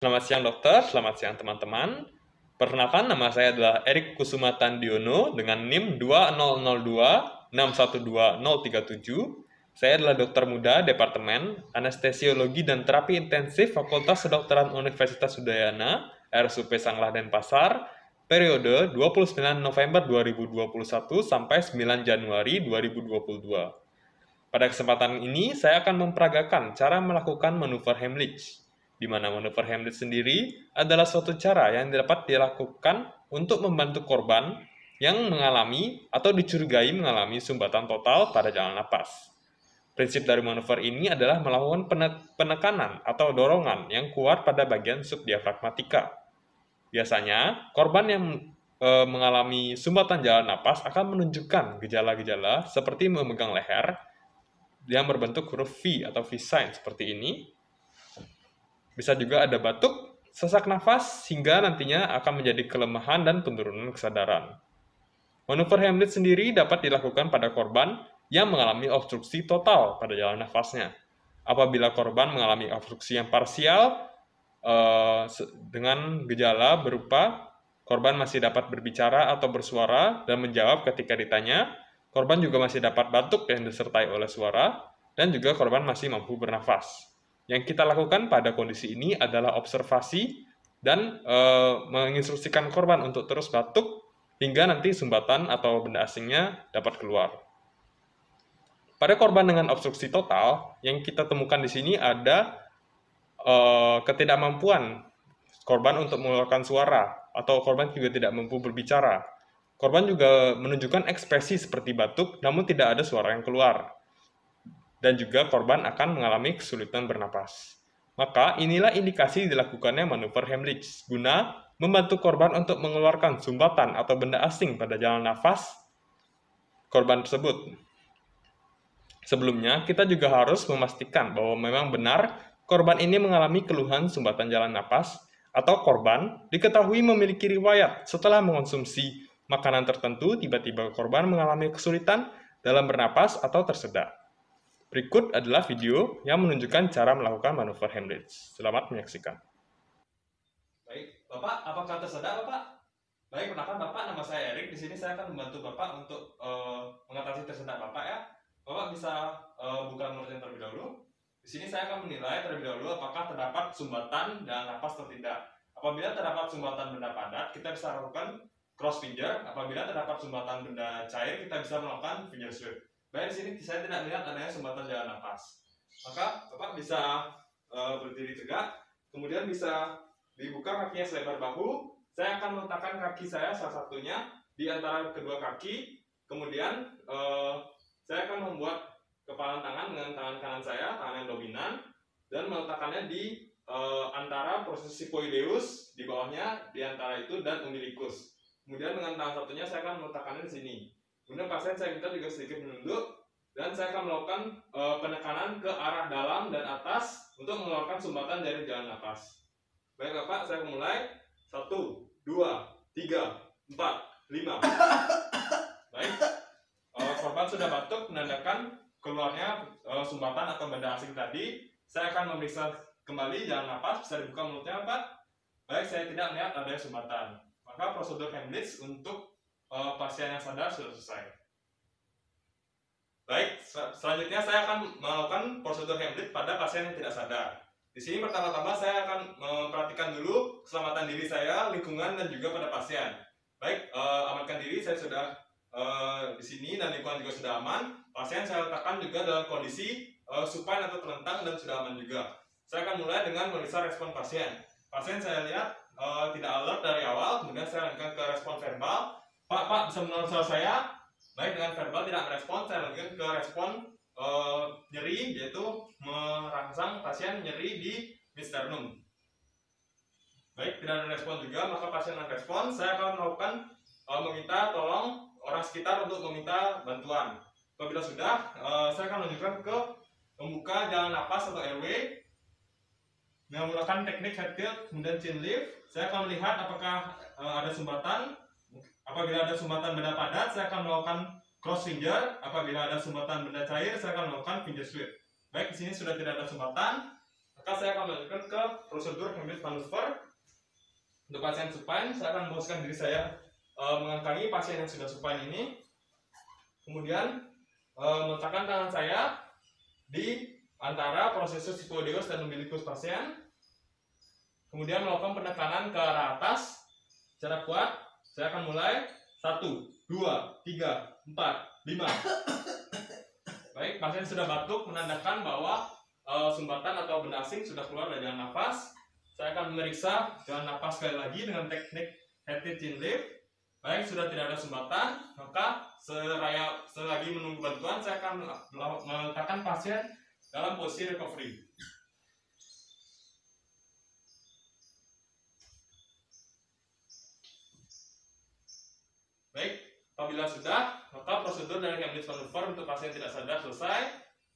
Selamat siang dokter, selamat siang teman-teman. Perkenalkan nama saya adalah Erik Kusuma Tandiono dengan NIM 2002612037. Saya adalah dokter muda Departemen Anestesiologi dan Terapi Intensif Fakultas Kedokteran Universitas Udayana, RSUP Sanglah Denpasar, periode 29 November 2021 sampai 9 Januari 2022. Pada kesempatan ini, saya akan memperagakan cara melakukan manuver Heimlich, di mana manuver Heimlich sendiri adalah suatu cara yang dapat dilakukan untuk membantu korban yang mengalami atau dicurigai mengalami sumbatan total pada jalan napas. Prinsip dari manuver ini adalah melakukan penekanan atau dorongan yang kuat pada bagian subdiafragmatika. Biasanya, korban yang mengalami sumbatan jalan napas akan menunjukkan gejala-gejala seperti memegang leher, yang berbentuk huruf V atau V sign seperti ini. Bisa juga ada batuk, sesak nafas, hingga nantinya akan menjadi kelemahan dan penurunan kesadaran. Manuver Heimlich sendiri dapat dilakukan pada korban yang mengalami obstruksi total pada jalan nafasnya. Apabila korban mengalami obstruksi yang parsial dengan gejala berupa korban masih dapat berbicara atau bersuara dan menjawab ketika ditanya, korban juga masih dapat batuk yang disertai oleh suara, dan juga korban masih mampu bernafas. Yang kita lakukan pada kondisi ini adalah observasi dan menginstruksikan korban untuk terus batuk hingga nanti sumbatan atau benda asingnya dapat keluar. Pada korban dengan obstruksi total, yang kita temukan di sini ada ketidakmampuan korban untuk mengeluarkan suara, atau korban juga tidak mampu berbicara. Korban juga menunjukkan ekspresi seperti batuk, namun tidak ada suara yang keluar. Dan juga korban akan mengalami kesulitan bernapas. Maka inilah indikasi dilakukannya manuver Heimlich, guna membantu korban untuk mengeluarkan sumbatan atau benda asing pada jalan nafas korban tersebut. Sebelumnya, kita juga harus memastikan bahwa memang benar korban ini mengalami keluhan sumbatan jalan napas, atau korban diketahui memiliki riwayat setelah mengonsumsi makanan tertentu, tiba-tiba korban mengalami kesulitan dalam bernapas atau tersedak. Berikut adalah video yang menunjukkan cara melakukan manuver Heimlich. Selamat menyaksikan. Baik, Bapak, apakah tersedak, Bapak? Baik, perkenalkan Bapak, nama saya Erik. Di sini saya akan membantu Bapak untuk mengatasi tersedak Bapak ya. Bapak bisa buka menurut yang terlebih dahulu. Di sini saya akan menilai terlebih dahulu apakah terdapat sumbatan dan napas atau tidak. Apabila terdapat sumbatan benda padat, kita bisa lakukan cross finger. Apabila terdapat sumbatan benda cair, kita bisa melakukan finger sweep. Baik, di sini saya tidak melihat adanya sumbatan jalan napas. Maka Bapak bisa berdiri tegak, kemudian bisa dibuka kakinya selebar bahu. Saya akan meletakkan kaki saya salah satunya di antara kedua kaki. Kemudian saya akan membuat kepalan tangan dengan tangan kanan saya, tangan yang dominan, dan meletakkannya di antara proses sifoideus di bawahnya, di antara itu dan umbilicus. Kemudian dengan tangan satunya saya akan meletakkannya di sini. Kemudian pasien saya minta juga sedikit menunduk, dan saya akan melakukan penekanan ke arah dalam dan atas untuk mengeluarkan sumbatan dari jalan napas. Baik Bapak, saya mulai. 1, 2, 3, 4, 5. Baik, korban sudah batuk, menandakan keluarnya sumbatan atau benda asing tadi. Saya akan memeriksa kembali jalan napas, bisa dibuka mulutnya Pak. Baik, saya tidak melihat adanya sumbatan. Maka prosedur Heimlich untuk pasien yang sadar sudah selesai. Baik, selanjutnya saya akan melakukan prosedur Heimlich pada pasien yang tidak sadar. Di sini pertama-tama saya akan memperhatikan dulu keselamatan diri saya, lingkungan, dan juga pada pasien. Baik, amankan diri, saya sudah di sini dan lingkungan juga sudah aman. Pasien saya letakkan juga dalam kondisi supine atau terlentang dan sudah aman juga. Saya akan mulai dengan memeriksa respon pasien. Pasien saya lihat tidak alert dari awal, kemudian saya lanjutkan ke respon verbal. Pak, bisa mendengar suara saya? Baik, dengan verbal tidak merespon, saya lanjutkan ke respon nyeri, yaitu merangsang pasien nyeri di midsternum. Baik, tidak ada respon juga, maka pasien non respon, saya akan melakukan meminta tolong orang sekitar untuk meminta bantuan. Apabila sudah, saya akan menunjukkan ke membuka jalan napas atau airway dengan menggunakan teknik head tilt kemudian chin lift. Saya akan melihat apakah ada sumbatan. Apabila ada sumbatan benda padat, saya akan melakukan cross finger. Apabila ada sumbatan benda cair, saya akan melakukan finger sweep. Baik, di sini sudah tidak ada sumbatan. Maka saya akan melanjutkan ke prosedur Heimlich manuver. Untuk pasien supine, saya akan memposisikan diri saya mengangkangi pasien yang sudah supine ini. Kemudian meletakkan tangan saya di antara prosesus siphoideus dan umbilicus pasien. Kemudian melakukan penekanan ke arah atas secara kuat. Saya akan mulai 1, 2, 3, 4, 5. Baik, pasien sudah batuk menandakan bahwa sumbatan atau benda asing sudah keluar dari jalan nafas. Saya akan memeriksa jalan nafas sekali lagi dengan teknik head chin lift. Baik, sudah tidak ada sumbatan, maka selagi menunggu bantuan, saya akan meletakkan pasien dalam posisi recovery. Baik, apabila sudah, maka prosedur dari Heimlich manuver untuk pasien tidak sadar selesai.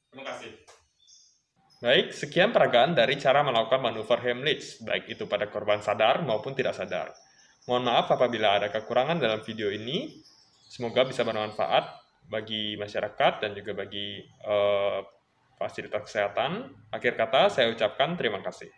Terima kasih. Baik, sekian peragaan dari cara melakukan manuver Heimlich, baik itu pada korban sadar maupun tidak sadar. Mohon maaf apabila ada kekurangan dalam video ini. Semoga bisa bermanfaat bagi masyarakat dan juga bagi fasilitas kesehatan. Akhir kata, saya ucapkan terima kasih.